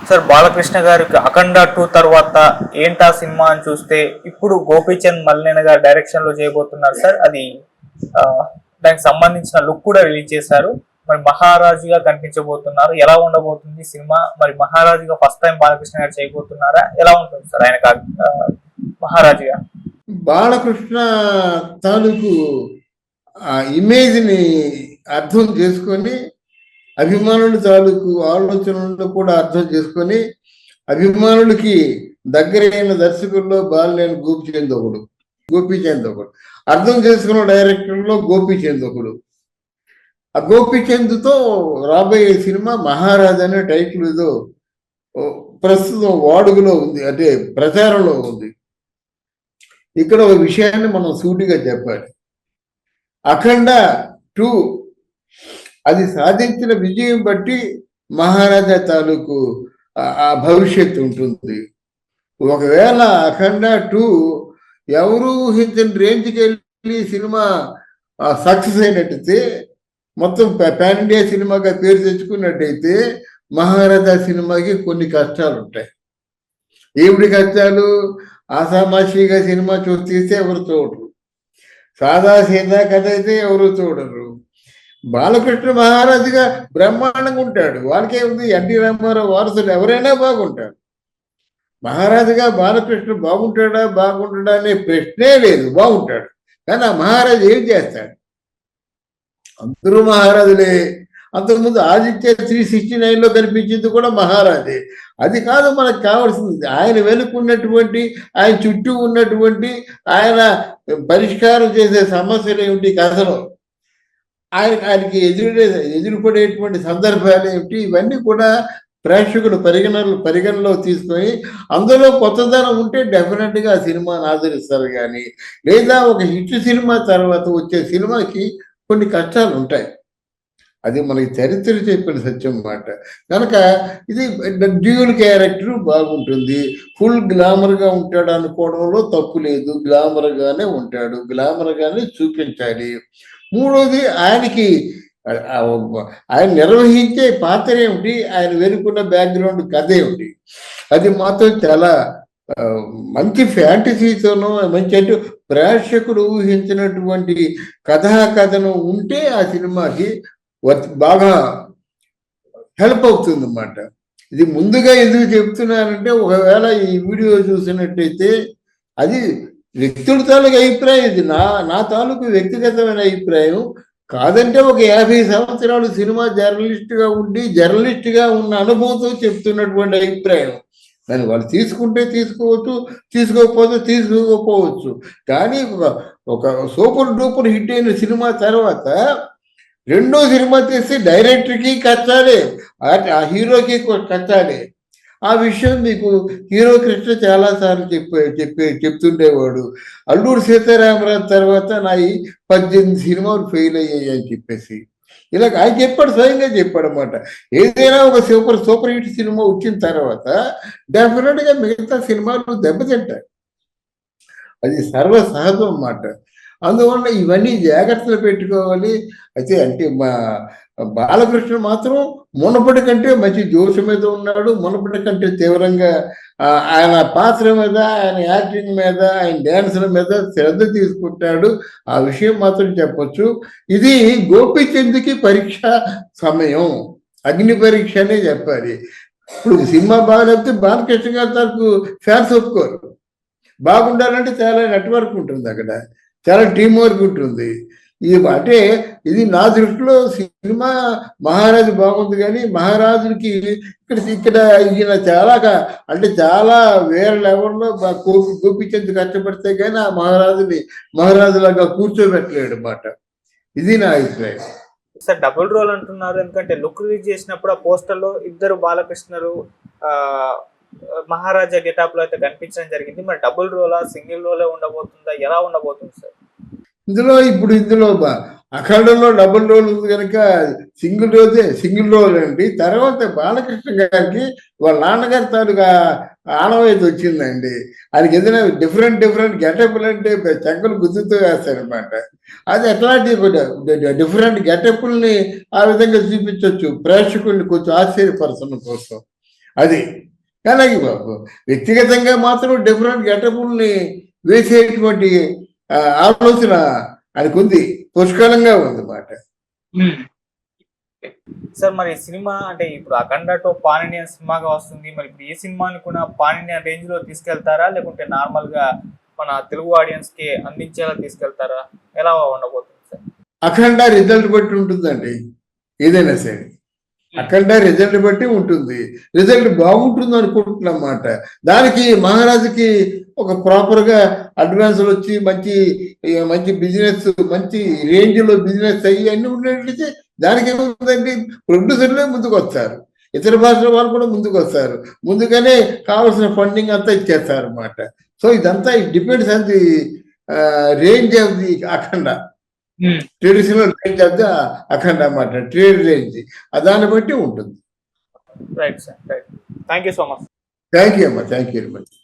Sir Balakrishna గారికి అఖండ 2 తర్వాత ఏంటా సినిమా అని చూస్తే ఇప్పుడు గోపీచంద్ మల్లేన గారు డైరెక్షన్ లో చేయబోతున్నారు సార్. అది ఆ, దానికి సంబంధించిన లుక్ కూడా రిలీజ్ చేశారు. మరి మహారాజుగా కనిపించబోతున్నారు. ఎలా ఉండబోతుంది సినిమా? మరి మహారాజుగా ఫస్ట్ టైం బాలకృష్ణ గారు చేయబోతున్నారా? ఎలా ఉంటుంది సార్ ఆయన మహారాజుగా? బాలకృష్ణ తాలూకు ఆ ఇమేజ్ ని అర్థం చేసుకొని, అభిమానుల తాలూకు ఆలోచనలు కూడా అర్థం చేసుకొని, అభిమానులకి దగ్గరైన దర్శకుల్లో బాలనేని గోపీచంద్ ఒకడు అర్థం చేసుకున్న డైరెక్టర్లో గోపీచంద్ ఒకడు. ఆ గోపీచంద్తో రాబోయే సినిమా మహారాజ్ అనే టైటిల్ ఏదో ప్రస్తుతం వాడుకలో ఉంది, అంటే ప్రచారంలో ఉంది. ఇక్కడ ఒక విషయాన్ని మనం సూటిగా చెప్పాలి. అఖండ 2 అది సాధించిన విజయం బట్టి మహారాజా తాలూకు ఆ భవిష్యత్తు ఉంటుంది. ఒకవేళ అఖండ 2 ఎవరు ఊహించిన రేంజ్కి వెళ్ళి సినిమా సక్సెస్ అయినట్టయితే, మొత్తం పాన్ ఇండియా సినిమాగా పేరు తెచ్చుకున్నట్టయితే, మహారాజా సినిమాకి కొన్ని కష్టాలు ఉంటాయి. ఏమిటి కష్టాలు? ఆసామాషిగా సినిమా తీస్తే ఎవరు చూడరు, సాదా సీదా కథ అయితే ఎవరు చూడరు. బాలకృష్ణ మహారాజుగా బ్రహ్మాండంగా ఉంటాడు, వాళ్ళకే ఉంది. ఎన్టీ రామారావు వారసులు ఎవరైనా బాగుంటారు. మహారాజుగా బాలకృష్ణ బాగుంటాడా అనే ప్రశ్నే లేదు, బాగుంటాడు. కానీ ఆ మహారాజు ఏం చేస్తాడు? అందరూ మహారాజులే. అంతకుముందు ఆదిత్య 369లో కనిపించింది కూడా మహారాజే. అది కాదు మనకు కావాల్సింది. ఆయన వెనుకున్నటువంటి, ఆయన చుట్టూ ఉన్నటువంటి, ఆయన పరిష్కారం చేసే సమస్యలు ఏమిటి, కథలో ఆయనకి ఎదురుపడేటువంటి సందర్భాలు ఏమిటి, ఇవన్నీ కూడా ప్రేక్షకులు పరిగణలో తీసుకొని, అందులో కొత్తదనం ఉంటే డెఫినెట్గా ఆ సినిమాని ఆదరిస్తారు. కానీ లేదా ఒక హిట్ సినిమా తర్వాత వచ్చే సినిమాకి కొన్ని కష్టాలు ఉంటాయి. అది మనకి చరిత్ర చెప్పిన సత్యం మాట. కనుక ఇది డ్యూల్ క్యారెక్టర్ బాగుంటుంది. ఫుల్ గ్లామర్గా ఉంటాడు అనుకోవడంలో తప్పు లేదు. గ్లామర్గానే ఉంటాడు, గ్లామర్గానే చూపించాలి. మూడోది, ఆయన నిర్వహించే పాత్ర ఏమిటి, ఆయన వెనుకున్న బ్యాక్గ్రౌండ్ కథ ఏమిటి, అది మాత్రం చాలా మంచి ఫ్యాంటసీతోనూ, మంచి అంటే ప్రేక్షకుడు ఊహించినటువంటి కథను ఉంటే ఆ సినిమాకి బాగా హెల్ప్ అవుతుంది అన్నమాట. ఇది ముందుగా ఎందుకు చెప్తున్నానంటే, ఒకవేళ ఈ వీడియో చూసినట్టయితే అది వ్యక్తుల తాలూకు అభిప్రాయం, ఇది నా తాలూకు వ్యక్తిగతమైన అభిప్రాయం కాదంటే, ఒక 50 సంవత్సరాలు సినిమా జర్నలిస్ట్గా ఉన్న అనుభవంతో చెప్తున్నటువంటి అభిప్రాయం. దాన్ని వాళ్ళు తీసుకుంటే తీసుకోవచ్చు, తీసుకోకపోవచ్చు. కానీ ఒక సూపర్ డూపర్ హిట్ అయిన సినిమా తర్వాత రెండో సినిమా తీస్తే డైరెక్టర్కి కష్టాలే, ఆ హీరోకి కష్టాలే. ఆ విషయం మీకు హీరో కృష్ణ చాలాసార్లు చెప్తుండేవాడు. అల్లూరు సీతారామరాజు తర్వాత నా 18 సినిమాలు ఫెయిల్ అయ్యాయి అని చెప్పేసి ఇలా ఆయన చెప్పాడు, స్వయంగా చెప్పాడు అన్నమాట. ఏదైనా ఒక సూపర్ హిట్ సినిమా వచ్చిన తర్వాత డెఫినెట్గా మిగతా సినిమాలు దెబ్బతింటాయి. అది సర్వసహజం అన్నమాట. అందువల్ల ఇవన్నీ జాగ్రత్తలు పెట్టుకోవాలి. అయితే అంటే మా బాలకృష్ణ మాత్రం మునపటి కంటే మంచి జోష్ మీద ఉన్నాడు. మునపటి కంటే తీవ్రంగా ఆయన పాత్ర మీద, ఆయన యాక్టింగ్ మీద, ఆయన డ్యాన్సుల మీద శ్రద్ధ తీసుకుంటాడు. ఆ విషయం మాత్రం చెప్పొచ్చు. ఇది గోపీచంద్కి పరీక్ష సమయం, అగ్ని పరీక్ష అనే చెప్పాలి. ఇప్పుడు సినిమా బాగాలేకపోతే బాలకృష్ణ గారి తరపు ఫ్యాన్స్ ఒప్పుకోరు. బాగుండాలంటే చాలా నెట్వర్క్ ఉంటుంది, అక్కడ చాలా టీం వర్క్ ఉంటుంది. అంటే ఇది నా దృష్టిలో సినిమా మహారాజు బాగుంది. కానీ మహారాజుకి ఇక్కడ ఈయన చాలా వేరే లెవెల్లో గోపీచంద్ కష్టపడితే కానీ ఆ మహారాజులాగా కూర్చోబెట్టలేడు అన్నమాట. ఇది నా అభిప్రాయం. సార్ డబుల్ రోల్ అంటున్నారు, ఎందుకంటే లుక్ రిలీజ్ చేసినప్పుడు ఆ పోస్టర్ లో ఇద్దరు బాలకృష్ణలు మహారాజా గెటాప్ లో అయితే కనిపించడం జరిగింది. మరి డబుల్ రోలా, సింగిల్ రోలే ఉండబోతుందా, ఎలా ఉండబోతుంది సార్? ఇందులో అఖండంలో డబుల్ రోల్ ఉంది కనుక సింగిల్ రోల్ అండి. తర్వాత బాలకృష్ణ గారికి వాళ్ళ నాన్నగారి తాలూకా ఆనవాయితీ వచ్చిందండి. ఆయనకి ఏదైనా డిఫరెంట్ గెటప్లు అంటే చెక్కలు గుర్తుతో వేస్తారనమాట. అది ఎట్లాంటి డిఫరెంట్ గెటప్ల్ని ఆ విధంగా చూపించవచ్చు ప్రేక్షకుల్ని కొంచెం ఆశ్చర్యపరచడం కోసం. అది. కానీ వ్యక్తిగతంగా మాత్రం డిఫరెంట్ గెటబుల్ని వేసేటువంటి ఆలోచన ఆయనకు ఉంది, పుష్కలంగా ఉంది మాట. సార్ మరి సినిమా అంటే ఇప్పుడు అఖండ టూ పాన్ ఇండియన్ సినిమాగా వస్తుంది, మరి ఇప్పుడు ఈ సినిమాని కూడా పాన్ ఇండియన్ రేంజ్ లో తీసుకెళ్తారా, లేకుంటే నార్మల్ గా మన తెలుగు ఆడియన్స్ కి అందించేలా తీసుకెళ్తారా, ఎలా ఉండబోతుంది సార్? అఖండ రిజల్ట్ బట్టి ఉంటుందండి, ఏదైనా సరే అఖండ రిజల్ట్ బట్టి ఉంటుంది. రిజల్ట్ బాగుంటుంది అనుకుంటున్నమాట. దానికి మహారాజుకి ఒక ప్రాపర్ గా అడ్వాన్సులు వచ్చి మంచి మంచి బిజినెస్, మంచి రేంజ్ లో బిజినెస్ అయ్యి అన్ని ఉన్నట్లయితే దానికి ఏముందండి, ప్రొడ్యూసర్లే ముందుకు వస్తారు, ఇతర భాషల వాళ్ళు కూడా ముందుకు వస్తారు, ముందుగానే కావాల్సిన ఫండింగ్ అంతా ఇచ్చేస్తారు అన్నమాట. సో ఇదంతా depends on the range of the Akhanda, traditional range of the Akhanda అన్నమాట, ట్రేడ్ రేంజ్ దాన్ని బట్టి ఉంటుంది. Right sir, right. Thank you so much. Thank you అమ్మా, థ్యాంక్ యూ వెరీ మచ్.